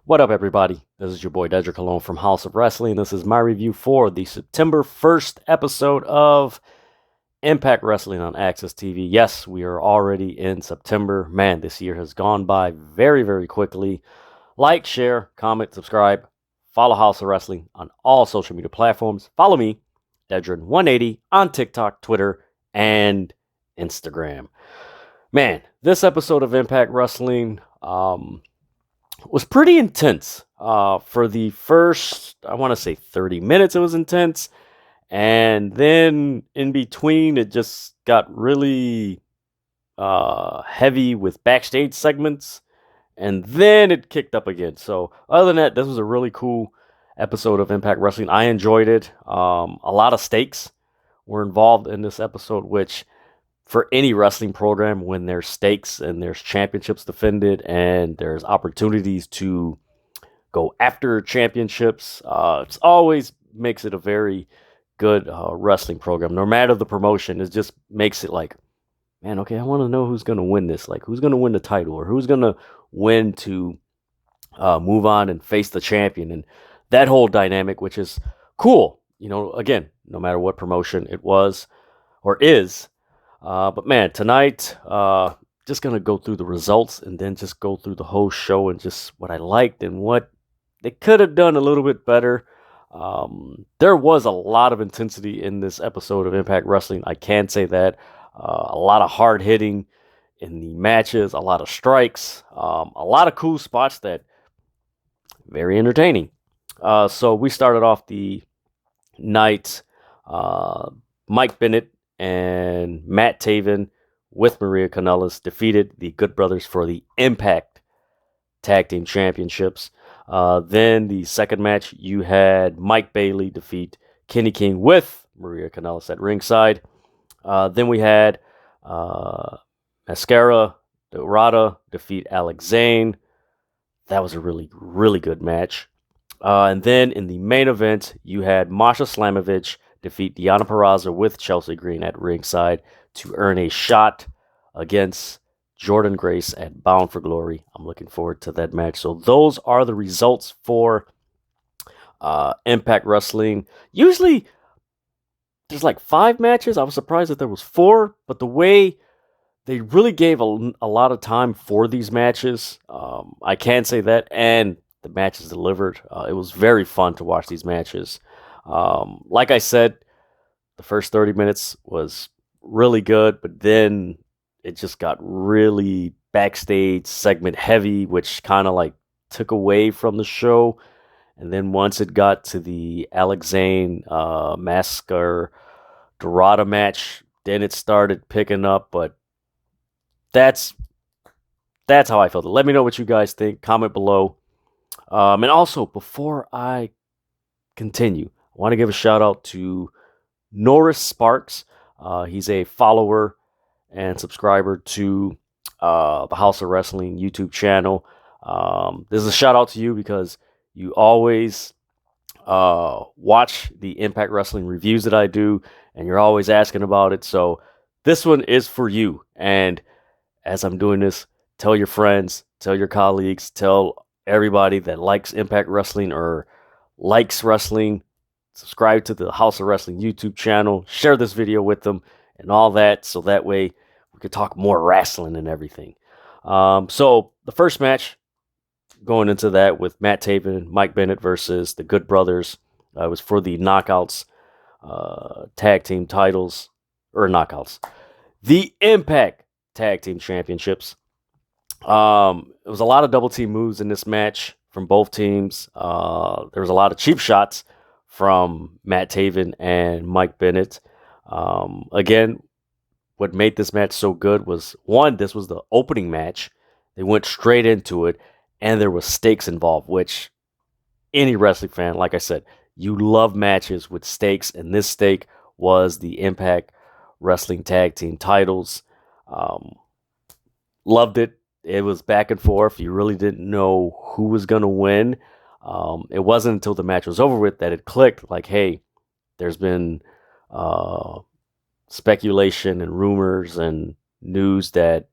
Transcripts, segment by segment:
What up, everybody? This is your boy Dedrian Colon from House of Wrestling. This is my review for the September 1st episode of Impact Wrestling on Access TV. Yes, we are already in September. Man, this year has gone by very, very quickly. Like, share, comment, subscribe, follow House of Wrestling on all social media platforms. Follow me, Dedrian180, on TikTok, Twitter, and Instagram. Man, this episode of Impact Wrestling, was pretty intense. For the first, I want to say 30 minutes, it was intense. And then in between, it just got really heavy with backstage segments. And then it kicked up again. So, other than that, this was a really cool episode of Impact Wrestling. I enjoyed it. A lot of stakes were involved in this episode, which for any wrestling program, when there's stakes and there's championships defended and there's opportunities to go after championships, it always makes it a very good wrestling program. No matter the promotion, it just makes it like, man, okay, I want to know who's going to win this. Like, who's going to win the title or who's going to win to move on and face the champion. And that whole dynamic, which is cool. You know, again, no matter what promotion it was or is. But man, tonight, just going to go through the results and then just go through the whole show and just what I liked and what they could have done a little bit better. There was a lot of intensity in this episode of Impact Wrestling. I can say that. A lot of hard hitting in the matches, a lot of strikes, a lot of cool spots that very entertaining. So we started off the night, Mike Bennett and Matt Taven with Maria Kanellis defeated the Good Brothers for the Impact Tag Team Championships. Then the second match, you had Mike Bailey defeat Kenny King with Maria Kanellis at ringside. Then we had Mascara Dorada defeat Alex Zane. That was a really, really good match. And then in the main event, you had Masha Slamovich defeat Deonna Purrazzo with Chelsea Green at ringside to earn a shot against Jordynne Grace at Bound for Glory. I'm looking forward to that match. So those are the results for Impact Wrestling. Usually there's like 5 matches. I was surprised that there was 4, but the way they really gave a lot of time for these matches, I can say that, and the matches delivered. It was very fun to watch these matches. Like I said, the first 30 minutes was really good, but then it just got really backstage segment heavy, which kind of like took away from the show. And then once it got to the Alex Zane Mascara Dorada match, then it started picking up. But that's how I felt. Let me know what you guys think. Comment below. And also, before I continue, I want to give a shout out to Norris Sparks. He's a follower and subscriber to the House of Wrestling YouTube channel. This is a shout out to you because you always watch the Impact Wrestling reviews that I do, and you're always asking about it. So this one is for you. And as I'm doing this, tell your friends, tell your colleagues, tell everybody that likes Impact Wrestling or likes wrestling, subscribe to the House of Wrestling YouTube channel, share this video with them and all that, so that way we could talk more wrestling and everything. So the first match, going into that with Matt Taven and Mike Bennett versus the Good Brothers, was for the Knockouts tag team titles, or Knockouts, the Impact Tag Team Championships. It was a lot of double team moves in this match from both teams. There was a lot of cheap shots from Matt Taven and Mike Bennett. Again, what made this match so good was, one, this was the opening match. They went straight into it, and there was stakes involved, which any wrestling fan, like I said, you love matches with stakes, and this stake was the Impact Wrestling Tag Team titles. Loved it. It was back and forth. You really didn't know who was going to win. It wasn't until the match was over with that it clicked, like, hey, there's been speculation and rumors and news that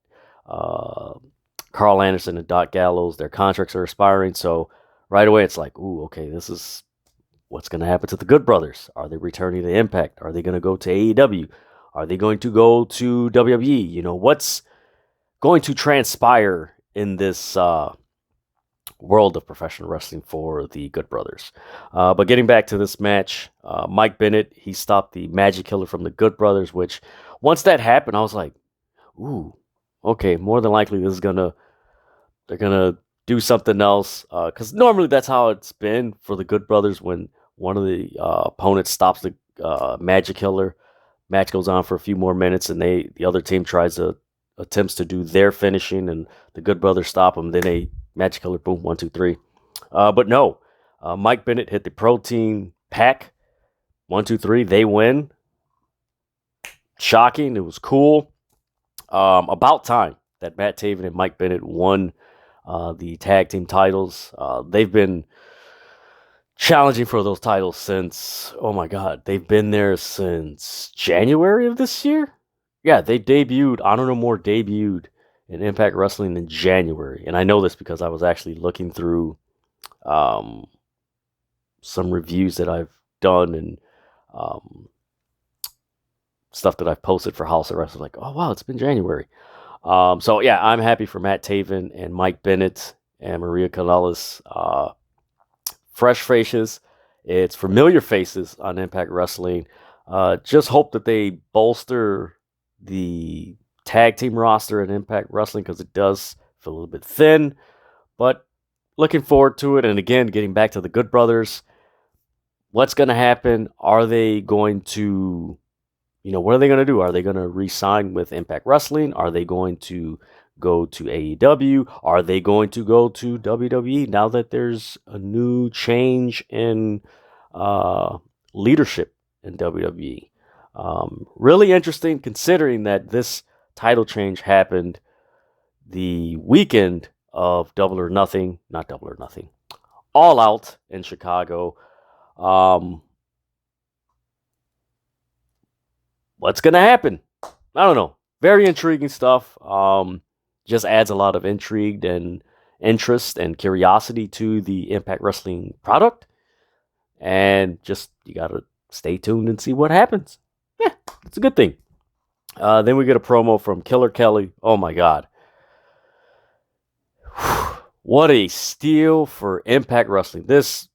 Carl Anderson and Doc Gallows, their contracts are expiring, so right away it's like, ooh, okay, this is what's going to happen to the Good Brothers. Are they returning to Impact? Are they going to go to AEW? Are they going to go to WWE? You know, what's going to transpire in this world of professional wrestling for the Good Brothers? But getting back to this match, Mike Bennett, he stopped the Magic Killer from the Good Brothers, which once that happened, I was like, ooh, okay, more than likely they're gonna do something else. Because normally that's how it's been for the Good Brothers when one of the opponents stops the Magic Killer. Match goes on for a few more minutes, and the other team attempts to do their finishing, and the Good Brothers stop them. Then they Magic Killer, boom, 1, 2, 3. But no, Mike Bennett hit the protein pack, 1, 2, 3. They win. Shocking. It was cool. About time that Matt Taven and Mike Bennett won the tag team titles. They've been challenging for those titles since, oh my God, they've been there since January of this year. Yeah, they debuted, Honor No More debuted in Impact Wrestling in January. And I know this because I was actually looking through some reviews that I've done and stuff that I've posted for House of Wrestling. Like, oh wow, it's been January. So yeah, I'm happy for Matt Taven and Mike Bennett and Maria Kanellis. Fresh faces. It's familiar faces on Impact Wrestling. Just hope that they bolster the tag team roster in Impact Wrestling because it does feel a little bit thin. But looking forward to it. And again, getting back to the Good Brothers, what's going to happen? Are they going to, what are they going to do? Are they going to re-sign with Impact Wrestling? Are they going to go to AEW? Are they going to go to WWE now that there's a new change in leadership in WWE? Really interesting considering that this title change happened the weekend of Double or Nothing, not Double or Nothing, All Out in Chicago. What's going to happen? I don't know. Very intriguing stuff. Just adds a lot of intrigue and interest and curiosity to the Impact Wrestling product. And just, you got to stay tuned and see what happens. Yeah, it's a good thing. Then we get a promo from Killer Kelly. Oh my God. What a steal for Impact Wrestling. This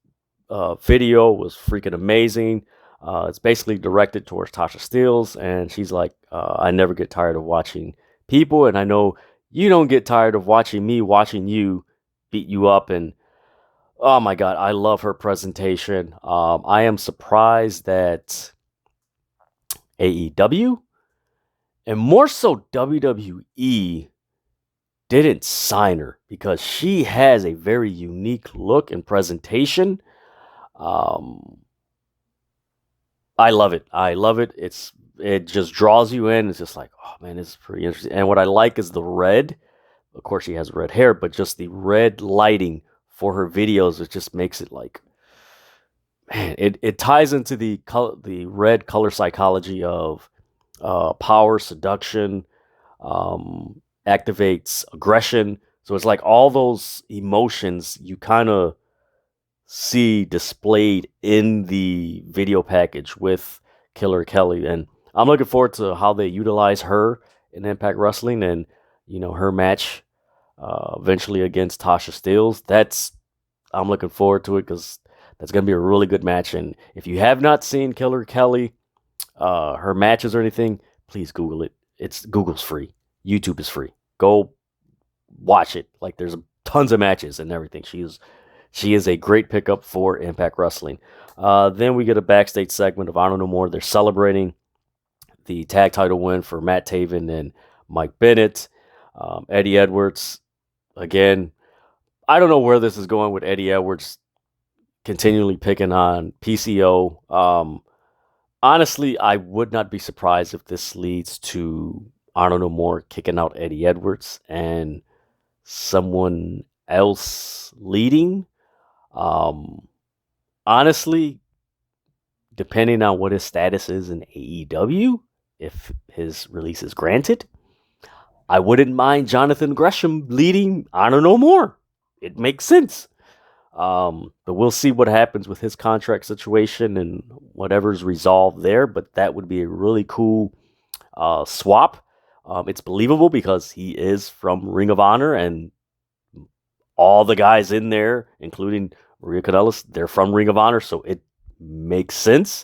video was freaking amazing. It's basically directed towards Tasha Steelz, and she's like, I never get tired of watching people, and I know you don't get tired of watching me watching you beat you up. And oh my God, I love her presentation. I am surprised that AEW and more so WWE didn't sign her because she has a very unique look and presentation. I love it. It just draws you in. It's just like, oh man, it's pretty interesting. And what I like is the red. Of course, she has red hair, but just the red lighting for her videos, it just makes it like, man, it ties into the red color psychology of power, seduction, activates aggression. So it's like all those emotions you kind of see displayed in the video package with Killer Kelly. And I'm looking forward to how they utilize her in Impact Wrestling and, her match eventually against Tasha Steelz. I'm looking forward to it because that's going to be a really good match. And if you have not seen Killer Kelly, her matches or anything, please Google it. Google's free. YouTube is free. Go watch it. Like there's tons of matches and everything. She is a great pickup for Impact Wrestling. Then we get a backstage segment of Honor No More. They're celebrating the tag title win for Matt Taven and Mike Bennett. Eddie Edwards, again, I don't know where this is going with Eddie Edwards continually picking on PCO. Honestly, I would not be surprised if this leads to Honor No More kicking out Eddie Edwards and someone else leading. Honestly, depending on what his status is in AEW, if his release is granted, I wouldn't mind Jonathan Gresham leading Honor No More. It makes sense. But we'll see what happens with his contract situation and whatever's resolved there. But that would be a really cool swap. It's believable because he is from Ring of Honor, and all the guys in there, including Maria Kanellis, they're from Ring of Honor, so it makes sense.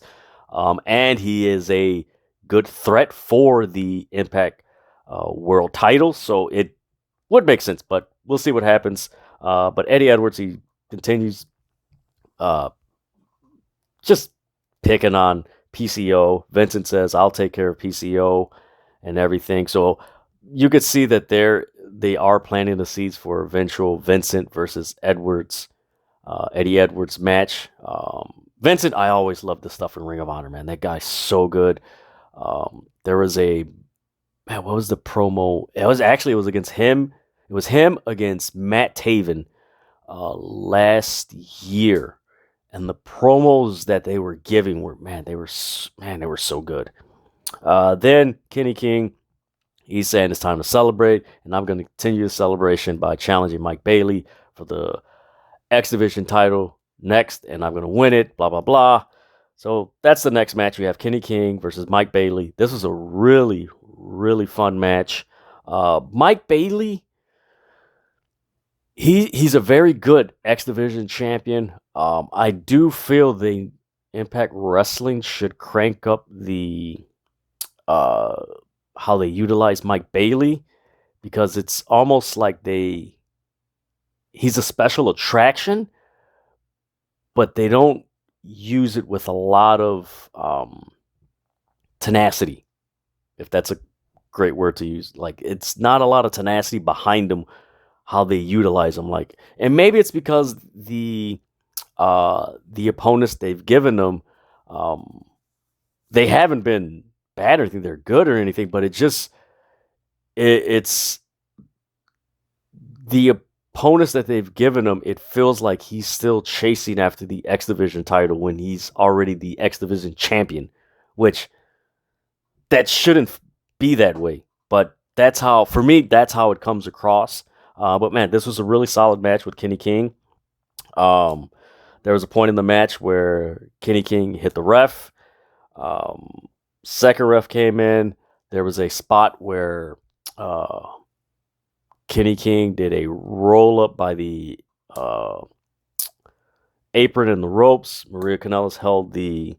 And he is a good threat for the Impact World title, so it would make sense, but we'll see what happens. But Eddie Edwards, he continues just picking on PCO. Vincent says, I'll take care of PCO and everything. So you could see that they are planting the seeds for eventual Vincent versus Edwards, Eddie Edwards match. Vincent, I always loved the stuff in Ring of Honor, man. That guy's so good. There was what was the promo? It was against him. It was him against Matt Taven last year, and the promos that they were giving were they were so good. Then Kenny King, he's saying it's time to celebrate, and I'm going to continue the celebration by challenging Mike Bailey for the X Division title next, and I'm going to win it, blah, blah, blah. So that's the next match. We have Kenny King versus Mike Bailey. This was a really, really fun match. Mike Bailey, he's a very good X Division champion. I do feel the Impact Wrestling should crank up the how they utilize Mike Bailey, because it's almost like he's a special attraction, but they don't use it with a lot of tenacity, if that's a great word to use. Like, it's not a lot of tenacity behind him, how they utilize him. Like, and maybe it's because the opponents they've given them, they haven't been bad or anything, they're good or anything, but it's the opponents that they've given him, it feels like he's still chasing after the X Division title when he's already the X Division champion, which that shouldn't be that way. But that's how it comes across. But man, this was a really solid match with Kenny King. There was a point in the match where Kenny King hit the ref. Second ref came in. There was a spot where Kenny King did a roll up by the apron and the ropes. Maria Kanellis held the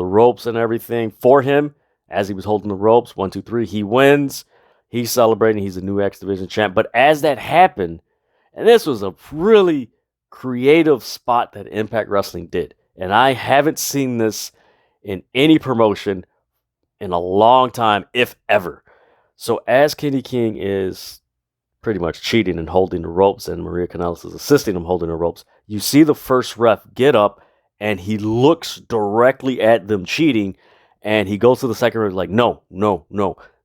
ropes and everything for him as he was holding the ropes. 1, 2, 3. He wins. He's celebrating. He's a new X Division champ. But as that happened, and this was a really creative spot that Impact Wrestling did, and I haven't seen this in any promotion in a long time, if ever. So as Kenny King is pretty much cheating and holding the ropes, and Maria Kanellis is assisting him holding the ropes, you see the first ref get up, and he looks directly at them cheating, and he goes to the second ref like, no.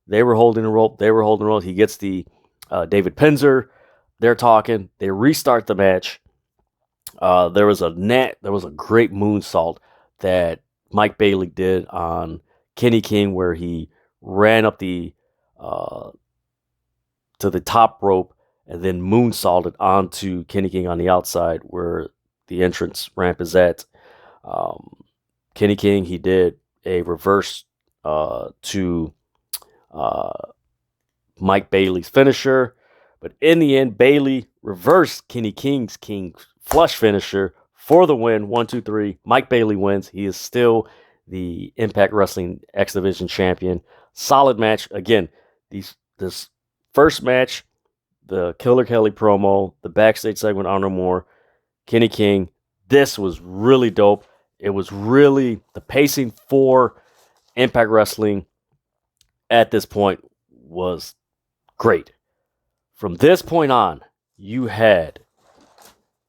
They were holding the rope. He gets the David Pinzer. They're talking. They restart the match. There was a great moonsault that Mike Bailey did on Kenny King, where he ran up to the top rope and then moonsaulted onto Kenny King on the outside where the entrance ramp is at. Kenny King, he did a reverse to Mike Bailey's finisher, but in the end, Bailey reversed Kenny King's King flush finisher for the win. 1, 2, 3. Mike Bailey wins. He is still the Impact Wrestling X Division champion. Solid match. Again, this first match, the Killer Kelly promo, the backstage segment, Honor Moore, Kenny King. This was really dope. It was really, the pacing for Impact Wrestling at this point was great. From this point on, you had,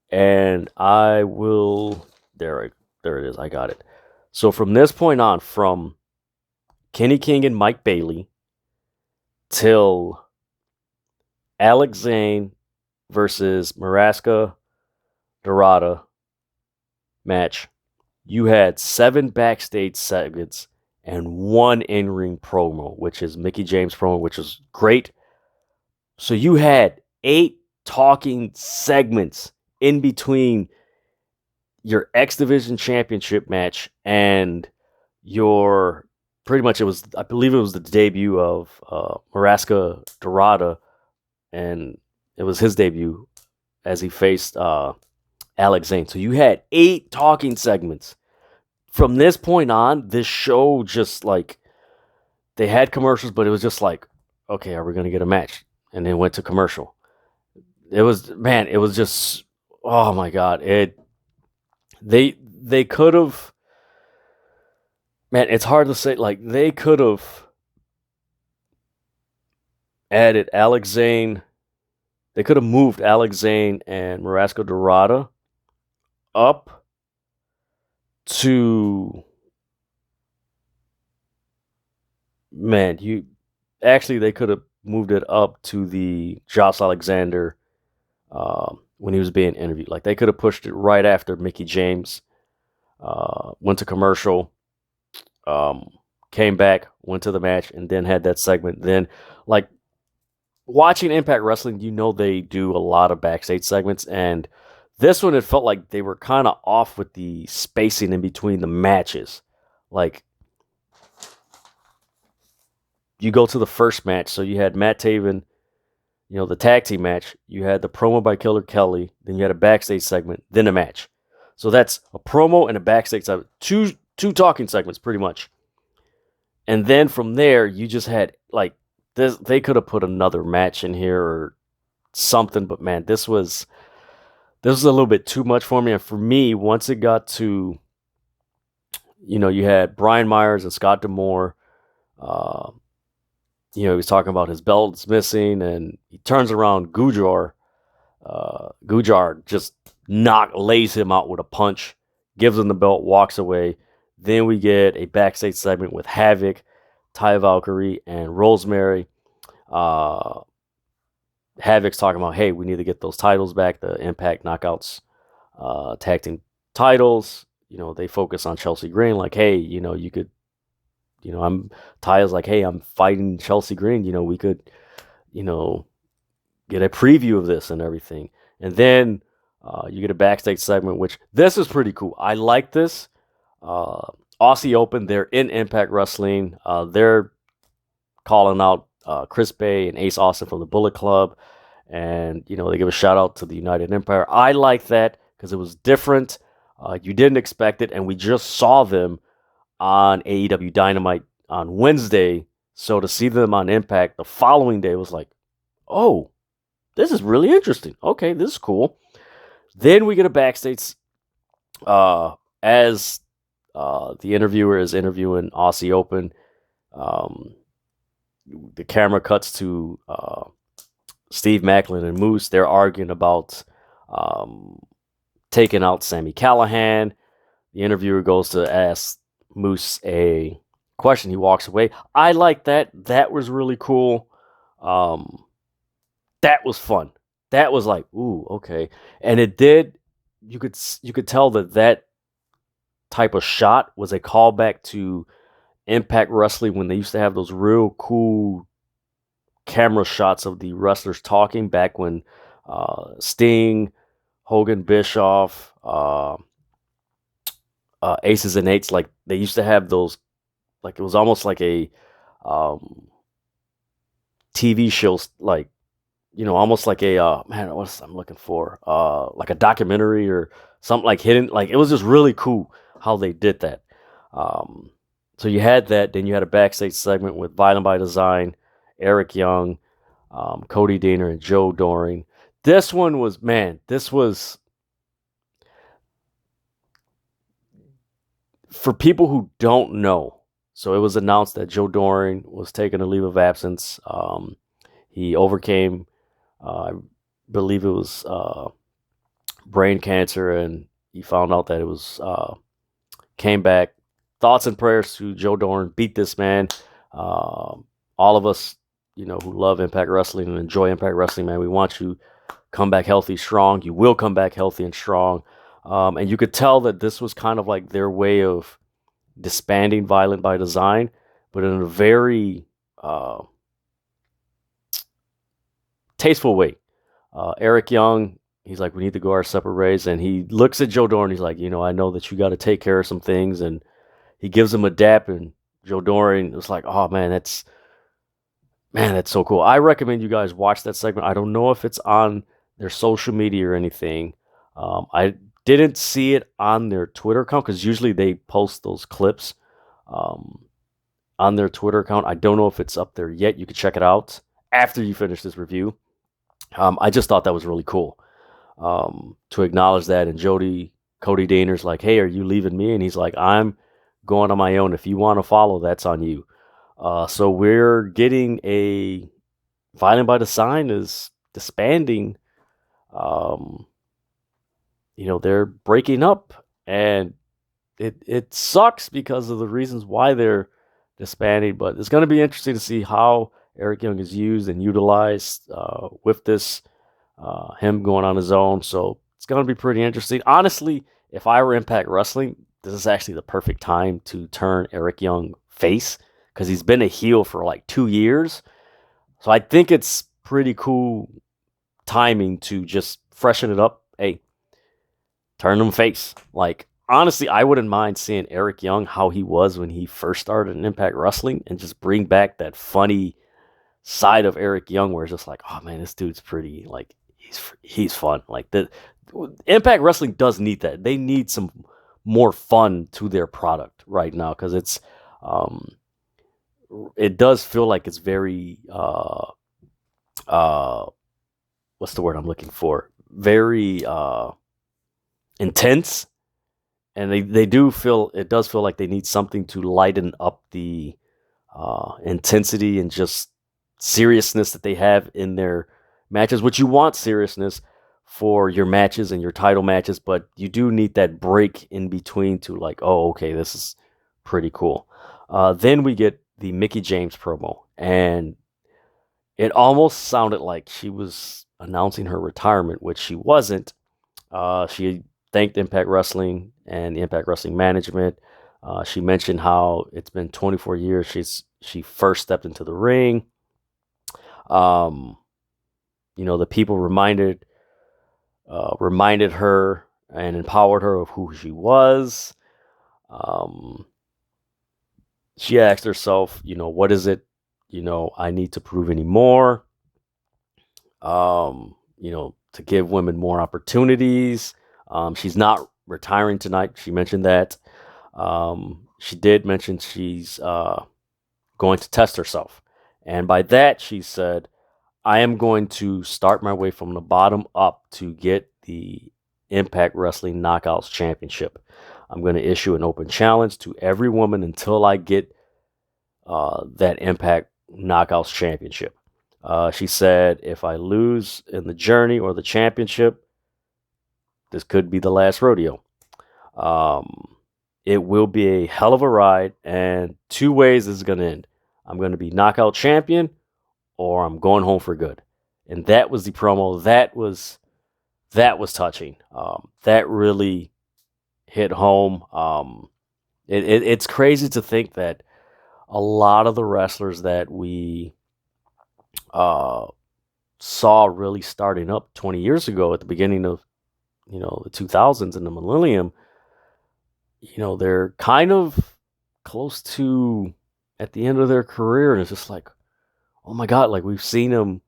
and I will, there it is, I got it. So from this point on, from Kenny King and Mike Bailey till Alex Zane versus Maraska Dorada match, you had 7 backstage segments and 1 in-ring promo, which is Mickey James promo, which is great. So you had 8 talking segments in between your X Division Championship match and your pretty much I believe it was the debut of Maraska Dorada, and it was his debut as he faced Alex Zane. So you had 8 talking segments. From this point on, this show just like they had commercials, but it was just like, okay, are we gonna get a match? And then went to commercial. It was it was just oh my god. They could have it's hard to say, like they could have added Alex Zane. They could have moved Alex Zane and Maraska Dorada up to they could have moved it up to the Josh Alexander when he was being interviewed. Like they could have pushed it right after Mickey James went to commercial, came back, went to the match, and then had that segment. Then, like watching Impact Wrestling, they do a lot of backstage segments, and this one it felt like they were kind of off with the spacing in between the matches. Like you go to the first match, so you had Matt Taven, the tag team match. You had the promo by Killer Kelly, then you had a backstage segment, then a match. So that's a promo and a backstage segment, two talking segments pretty much. And then from there, you just had like this. They could have put another match in here or something, but man, this was a little bit too much for me. And for me, once it got to, you had Brian Myers and Scott D'Amore. He was talking about his belt's missing, and he turns around Gujar. Gujar just lays him out with a punch, gives him the belt, walks away. Then we get a backstage segment with Havoc, Ty Valkyrie, and Rosemary. Havoc's talking about, hey, we need to get those titles back, the Impact Knockouts tag team titles. They focus on Chelsea Green, like, hey, you could, Ty's like, hey, I'm fighting Chelsea Green. We could, get a preview of this and everything. And then you get a backstage segment, which this is pretty cool. I like this. Aussie Open, they're in Impact Wrestling. They're calling out Chris Bay and Ace Austin from the Bullet Club. And, they give a shout out to the United Empire. I like that because it was different. You didn't expect it. And we just saw them on AEW Dynamite on Wednesday. So to see them on Impact the following day was like, oh, this is really interesting. Okay, this is cool. Then we get a backstage as the interviewer is interviewing Aussie Open. The camera cuts to Steve Macklin and Moose. They're arguing about taking out Sami Callihan. The interviewer goes to ask Moose a question. He walks away. I like that. That was really cool. That was fun. That was like, ooh, okay. And it did. You could tell that type of shot was a callback to Impact Wrestling when they used to have those real cool camera shots of the wrestlers talking back when Sting, Hogan, Bischoff, Aces and Eights, like they used to have those, like it was almost like a TV show, like, almost like a what's I'm looking for, like a documentary or something, like hidden, like it was just really cool how they did that. So you had that. Then you had a backstage segment with Violent by Design, Eric Young, Cody Deaner, and Joe Doring. This one was, for people who don't know. So it was announced that Joe Doring was taking a leave of absence. He overcame, I believe it was brain cancer, and he found out that it was, came back. Thoughts and prayers to Joe Doring. Beat this man. All of us, who love Impact Wrestling and enjoy Impact Wrestling, man, we want you come back healthy, strong. You will come back healthy and strong. And you could tell that this was kind of like their way of disbanding Violent by Design, but in a very tasteful way. Eric Young, he's like, we need to go our separate ways. And he looks at Joe Doran. He's like, I know that you got to take care of some things. And he gives him a dap. And Joe Doran was like, oh, man, that's so cool. I recommend you guys watch that segment. I don't know if it's on their social media or anything. I didn't see it on their Twitter account because usually they post those clips on their Twitter account. I don't know if it's up there yet. You can check it out after you finish this review. I just thought that was really cool to acknowledge that. And Cody Deaner's like, hey, are you leaving me? And he's like, I'm going on my own. If you want to follow, that's on you. So we're getting a Violent by Design is disbanding. They're breaking up, and it sucks because of the reasons why they're disbanding. But it's going to be interesting to see how Eric Young is used and utilized with this, him going on his own. So it's going to be pretty interesting. Honestly, if I were Impact Wrestling, this is actually the perfect time to turn Eric Young face because he's been a heel for like 2 years. So I think it's pretty cool timing to just freshen it up. Hey, turn him face. Like, honestly, I wouldn't mind seeing Eric Young how he was when he first started in Impact Wrestling and just bring back that funny side of Eric Young where it's just like, oh man, this dude's pretty, like, he's fun. Like, the Impact Wrestling does need that. They need some more fun to their product right now because it does feel like it's very what's the word I'm looking for? Very intense, and it does feel like they need something to lighten up the intensity and just seriousness that they have in their matches, which you want seriousness for your matches and your title matches, but you do need that break in between to like, oh, okay, this is pretty cool. Then we get the Mickie James promo, and it almost sounded like she was announcing her retirement, which she wasn't. She thanked Impact Wrestling and the Impact Wrestling management. She mentioned how it's been 24 years she first stepped into the ring. The people reminded her and empowered her of who she was. She asked herself, what is it, I need to prove anymore? To give women more opportunities. She's not retiring tonight. She mentioned that. She did mention she's going to test herself. And by that, she said, I am going to start my way from the bottom up to get the Impact Wrestling Knockouts Championship. I'm going to issue an open challenge to every woman until I get that Impact Knockouts Championship. She said, if I lose in the journey or the championship, this could be the last rodeo. It will be a hell of a ride, and 2 ways this is going to end. I'm going to be knockout champion, or I'm going home for good. And that was the promo. That was touching. That really hit home. It's crazy to think that a lot of the wrestlers that we saw really starting up 20 years ago at the beginning of the 2000s and the millennium, they're kind of close to at the end of their career, and it's just like, oh my god, like we've seen them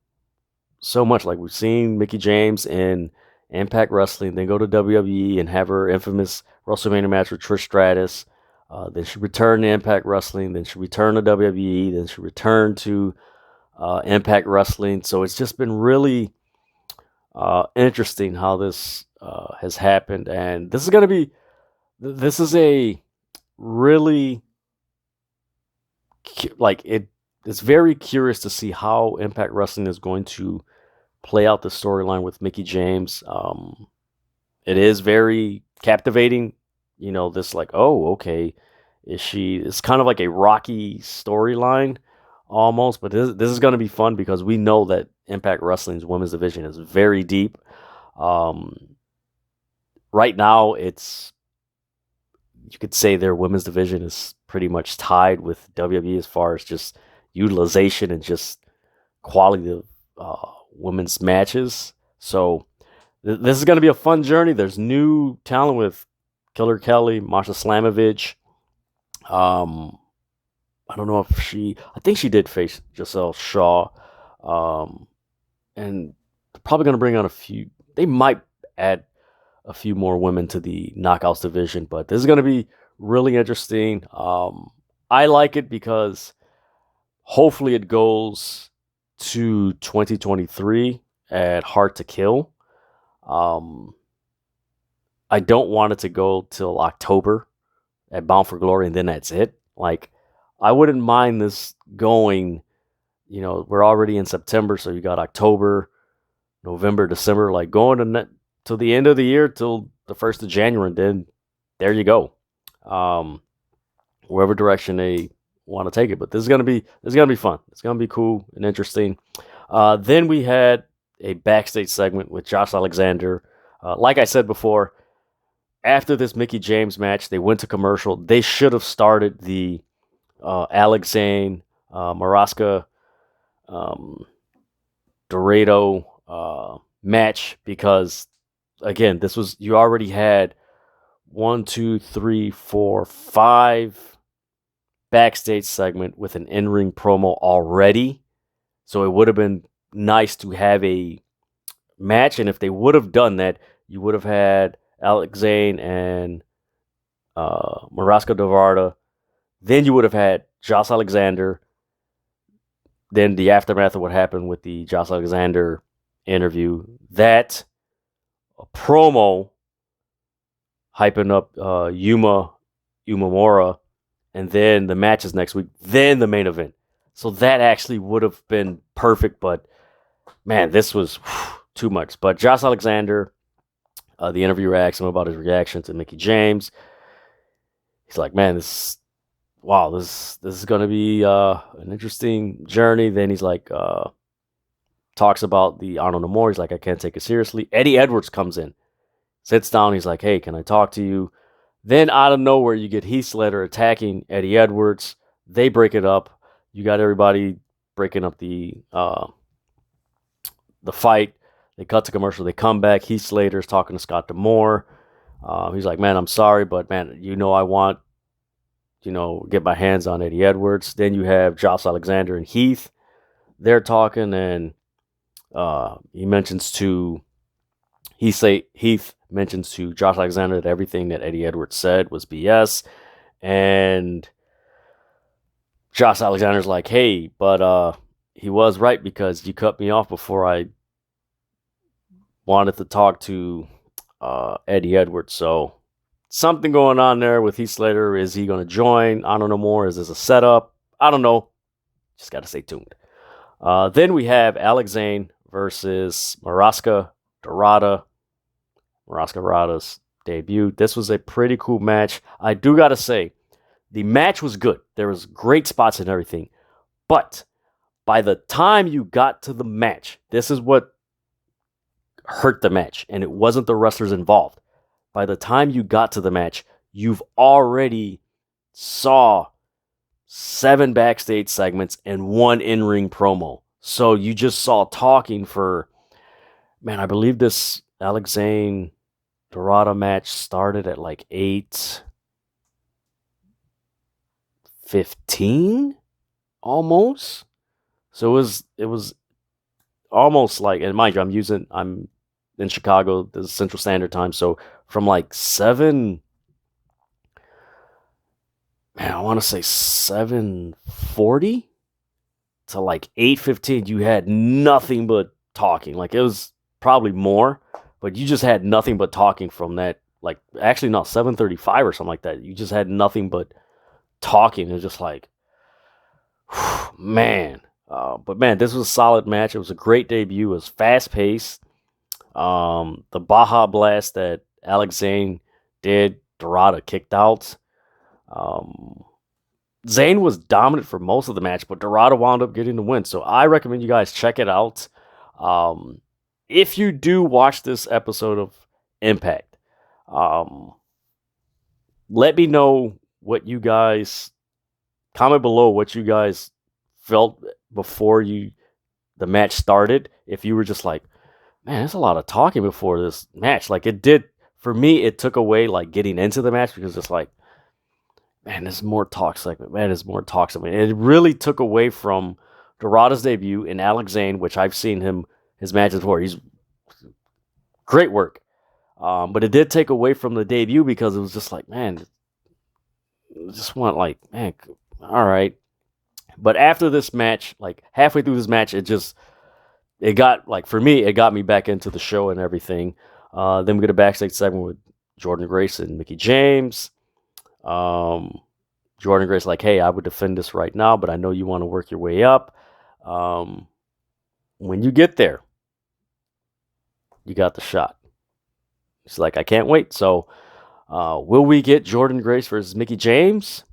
so much. Like we've seen Mickie James in Impact Wrestling, then go to WWE and have her infamous WrestleMania match with Trish Stratus. Then she returned to Impact Wrestling, then she returned to WWE, then she returned to Impact Wrestling. So it's just been really interesting how this has happened, and this is a really it's very curious to see how Impact Wrestling is going to play out the storyline with Mickie James. It is very captivating, this like, oh, okay, it's kind of like a Rocky storyline almost, but this is going to be fun because we know that Impact Wrestling's women's division is very deep. Right now, you could say their women's division is pretty much tied with WWE as far as just utilization and just quality of women's matches. So this is going to be a fun journey. There's new talent with Killer Kelly, Masha Slamovich. I don't know if I think she did face Giselle Shaw. Um, and probably going to bring on a few. They might add a few more women to the knockouts division, but this is going to be really interesting. I like it because hopefully it goes to 2023 at Hard to Kill. Um, I don't want it to go till October at Bound for Glory, and then that's it. Like, I wouldn't mind this going. We're already in September, so you got October, November, December, like going to the end of the year till the 1st of January, and then there you go. Wherever direction they want to take it, but this is gonna be fun. It's gonna be cool and interesting. Then we had a backstage segment with Josh Alexander. Like I said before, after this Mickie James match, they went to commercial. They should have started the Alex Zane, Maraska, Dorado match because, again, you already had 1, 2, 3, 4, 5 backstage segment with an in-ring promo already. So it would have been nice to have a match, and if they would have done that, you would have had Alex Zane and Maraska Dorado. Then you would have had Josh Alexander. Then the aftermath of what happened with the Josh Alexander interview. That a promo hyping up Yuma Umamura, and then the matches next week. Then the main event. So that actually would have been perfect, but man, this was too much. But Josh Alexander, the interviewer asked him about his reaction to Mickie James. He's like, man, this is going to be an interesting journey. Then he's like, talks about the Arnold Namor. He's like, I can't take it seriously. Eddie Edwards comes in, sits down. He's like, hey, can I talk to you? Then out of nowhere, you get Heath Slater attacking Eddie Edwards. They break it up. You got everybody breaking up the fight. They cut to commercial. They come back. Heath Slater's talking to Scott D'Amore. He's like, man, I'm sorry, but man, I want, get my hands on Eddie Edwards. Then you have Josh Alexander and Heath. They're talking, and Heath mentions to Josh Alexander that everything that Eddie Edwards said was BS. And Josh Alexander's like, hey, but he was right because you cut me off before I wanted to talk to Eddie Edwards. So something going on there with Heath Slater. Is he going to join? I don't know more. Is this a setup? I don't know. Just got to stay tuned. Then we have Alex Zane versus Maraska Dorada. Maraska Dorada's debut. This was a pretty cool match. I do got to say, the match was good. There was great spots and everything. But by the time you got to the match, this is what hurt the match. And it wasn't the wrestlers involved. By the time you got to the match, you've already saw 7 backstage segments and 1 in-ring promo. So you just saw talking for, man, I believe this Alex Zane Dorada match started at like 8:15 almost. So it was almost like, and mind you, I'm in Chicago, this is Central Standard Time, so from like 7, man, I want to say 7:40 to like 8:15, you had nothing but talking. Like, it was probably more, but you just had nothing but talking from that. Like, actually, not 7:35 or something like that. You just had nothing but talking. It was just like, man. But man, this was a solid match. It was a great debut. It was fast paced. The Baja Blast that Alex Zane did, Dorada kicked out. Zane was dominant for most of the match, but Dorada wound up getting the win. So I recommend you guys check it out. If you do watch this episode of Impact, let me know what you guys, comment below what you guys felt before the match started. If you were just like, Man, there's a lot of talking before this match. Like it did for me, it took away like getting into the match because it's like, man, there's more talk segment. Man, there's more talk segment. And it really took away from Dorada's debut in Alex Zane, which I've seen his matches before. He's great work. But it did take away from the debut because it was just like, man, just want like, man, all right. But after this match, like halfway through this match, it got like for me, it got me back into the show and everything. Then we get a backstage segment with Jordan Grace and Mickey James. Jordan Grace like, hey, I would defend this right now, but I know you want to work your way up. When you get there, you got the shot. He's like, I can't wait. So, will we get Jordan Grace versus Mickey James?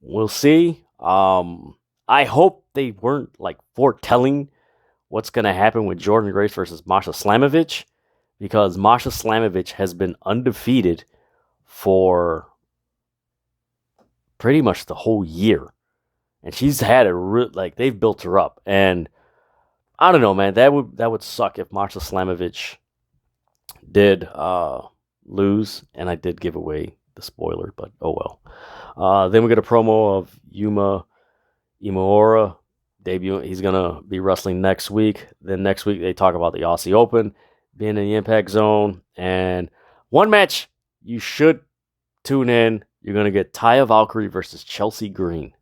We'll see. I hope they weren't like foretelling what's going to happen with Jordan Grace versus Masha Slamovich, because Masha Slamovich has been undefeated for pretty much the whole year. And she's had it like they've built her up. And I don't know, man. That would suck if Masha Slamovich did lose, and I did give away the spoiler, but oh well. Then we get a promo of Yuma Imura debut. He's gonna be wrestling next week. Then next week they talk about the Aussie Open being in the Impact Zone, and one match you should tune in. You're gonna get Taya Valkyrie versus Chelsea Green.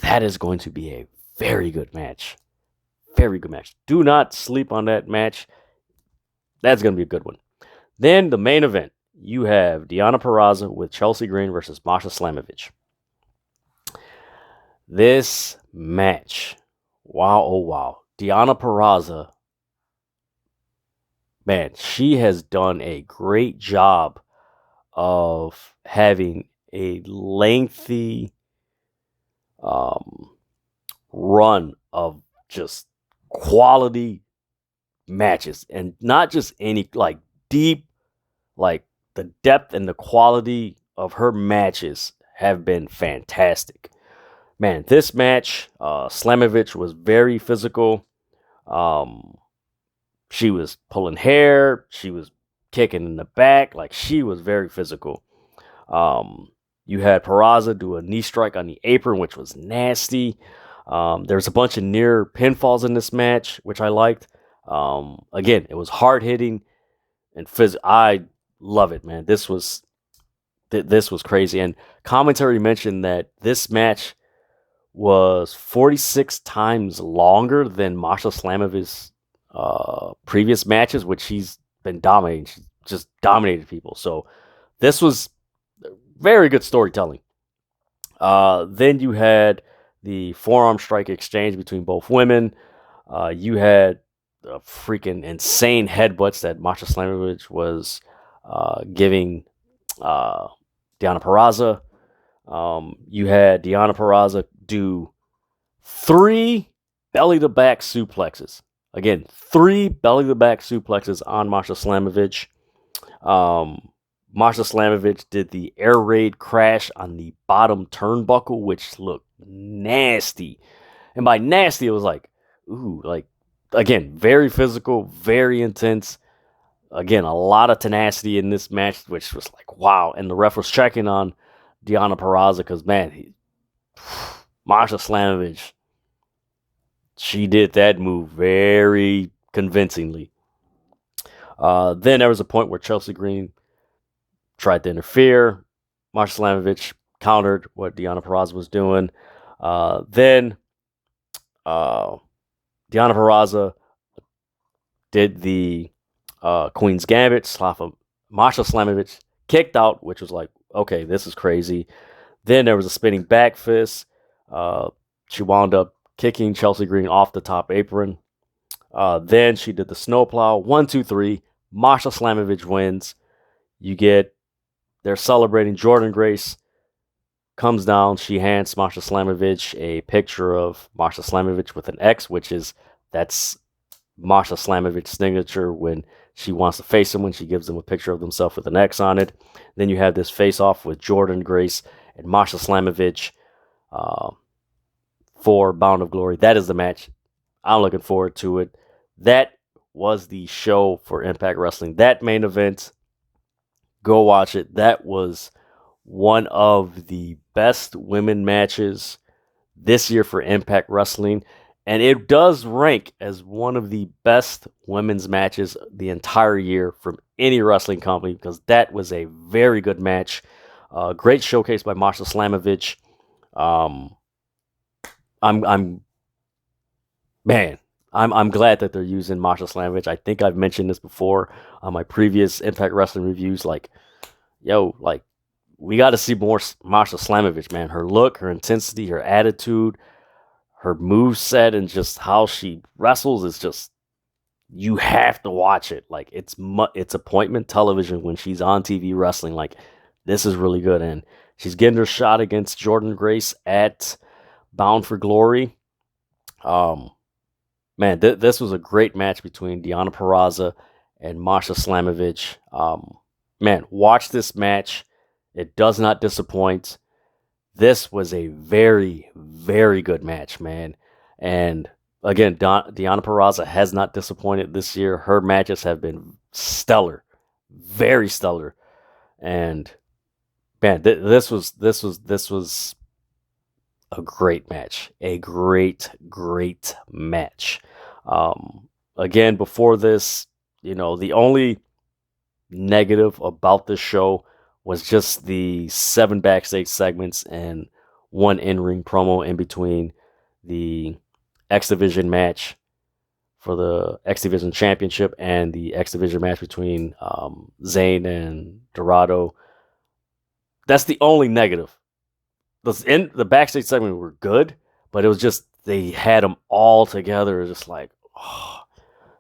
That is going to be a very good match. Very good match. Do not sleep on that match. That's going to be a good one. Then the main event, you have Deonna Purrazzo with Chelsea Green versus Masha Slamovich. This match, wow, oh wow. Deonna Purrazzo, man, she has done a great job of having a lengthy run of just quality matches, and not just any like deep, like the depth and the quality of her matches have been fantastic. Man, this match, Slamovich was very physical. She was pulling hair, she was kicking in the back, like she was very physical. You had Purrazzo do a knee strike on the apron, which was nasty. There's a bunch of near pinfalls in this match, which I liked. Again, it was hard hitting and I love it, man. This was crazy. And commentary mentioned that this match was 46 times longer than Masha Slamovich's previous matches, which she's been dominating. She just dominated people. So this was very good storytelling. Then you had the forearm strike exchange between both women. You had freaking insane headbutts that Masha Slamovich was giving Deonna Purrazzo. You had Deonna Purrazzo do 3 belly-to-back suplexes. Again, 3 belly-to-back suplexes on Masha Slamovich. Masha Slamovich did the air raid crash on the bottom turnbuckle, which looked nasty. And by nasty, it was like, ooh, like, again, very physical, very intense. Again, a lot of tenacity in this match, which was like, wow. And the ref was checking on Deonna Purrazzo because, man, Masha Slamovich, she did that move very convincingly. Then there was a point where Chelsea Green tried to interfere. Masha Slamovich countered what Deonna Purrazzo was doing. Then Deonna Purrazzo did the Queen's Gambit. Masha Slamovich kicked out, which was like, okay, this is crazy. Then there was a spinning back fist. She wound up kicking Chelsea Green off the top apron. Then she did the snowplow. 1, 2, 3. Masha Slamovich wins. They're celebrating. Jordan Grace comes down. She hands Masha Slamovich a picture of Masha Slamovich with an X, that's Masha Slamovich's signature when she wants to face him, when she gives him a picture of themselves with an X on it. Then you have this face-off with Jordan Grace and Masha Slamovich for Bound of Glory. That is the match. I'm looking forward to it. That was the show for Impact Wrestling. That main event, go watch it. That was one of the best women matches this year for Impact Wrestling. And it does rank as one of the best women's matches the entire year from any wrestling company, because that was a very good match. Great showcase by Masha Slamovich. Um, I'm man, I'm glad that they're using Masha Slamovich. I think I've mentioned this before on my previous Impact Wrestling reviews. Like, yo, like we got to see more Masha Slamovich, man. Her look, her intensity, her attitude, her move set, and just how she wrestles is just, you have to watch it. Like, it's appointment television when she's on TV wrestling. Like, this is really good, and she's getting her shot against Jordynne Grace at Bound for Glory. Man, this was a great match between Deonna Purrazzo and Masha Slamovich. Man, watch this match. It does not disappoint. This was a very, very good match, man. And again, Deonna Purrazzo has not disappointed this year. Her matches have been stellar, very stellar. And man, this was a great match, a great match. Again, before this, the only negative about this show was just the 7 backstage segments and 1 in-ring promo in between the X Division match for the X Division Championship and the X Division match between Zayn and Dorado. That's the only negative. The backstage segment were good, but it was just they had them all together. It's just like, oh,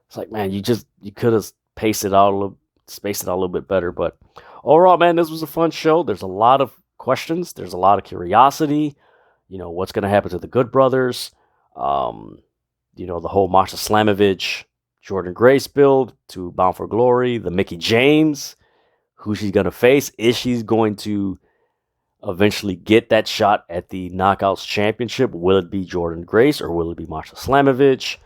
it's like, man, you could have spaced it out a little bit better. But overall, man, this was a fun show. There's a lot of questions. There's a lot of curiosity. What's going to happen to the Good Brothers? The whole Masha Slamovich, Jordynne Grace build to Bound for Glory. The Mickie James, who she's going to face. Is she going to eventually get that shot at the Knockouts Championship? Will it be Jordynne Grace or will it be Masha Slamovich?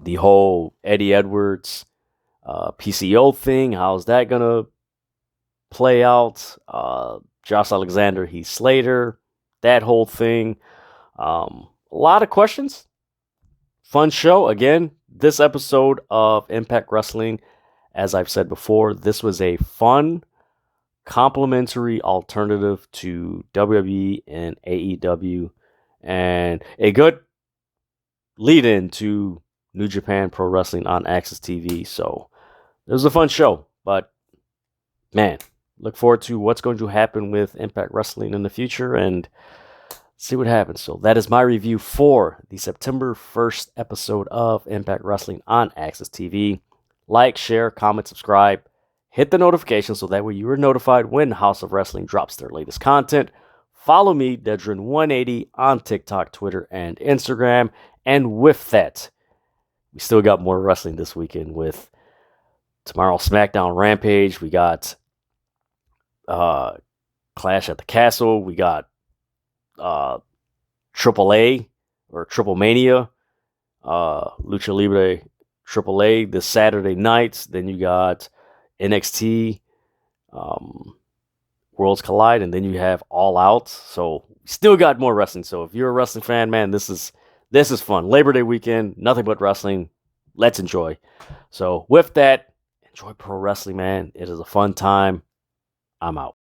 The whole Eddie Edwards PCO thing, how's that going to play out? Josh Alexander, Heath Slater, that whole thing. A lot of questions. Fun show. Again, this episode of Impact Wrestling, as I've said before, this was a fun, complimentary alternative to WWE and AEW, and a good lead-in to New Japan Pro Wrestling on Access TV. So it was a fun show, but man, look forward to what's going to happen with Impact Wrestling in the future and see what happens. So that is my review for the September 1st episode of Impact Wrestling on Access TV. Like, share, comment, subscribe, hit the notification so that way you are notified when House of Wrestling drops their latest content. Follow me, Dedrian180, on TikTok, Twitter, and Instagram. And with that, we still got more wrestling this weekend with tomorrow SmackDown Rampage. We got Clash at the Castle. We got Triple A or Triple Mania, Lucha Libre Triple A this Saturday night. Then you got NXT Worlds Collide, and then you have All Out. So still got more wrestling. So if you're a wrestling fan, man, this is fun. Labor Day weekend, nothing but wrestling. Let's enjoy. So with that, enjoy pro wrestling, man. It is a fun time. I'm out.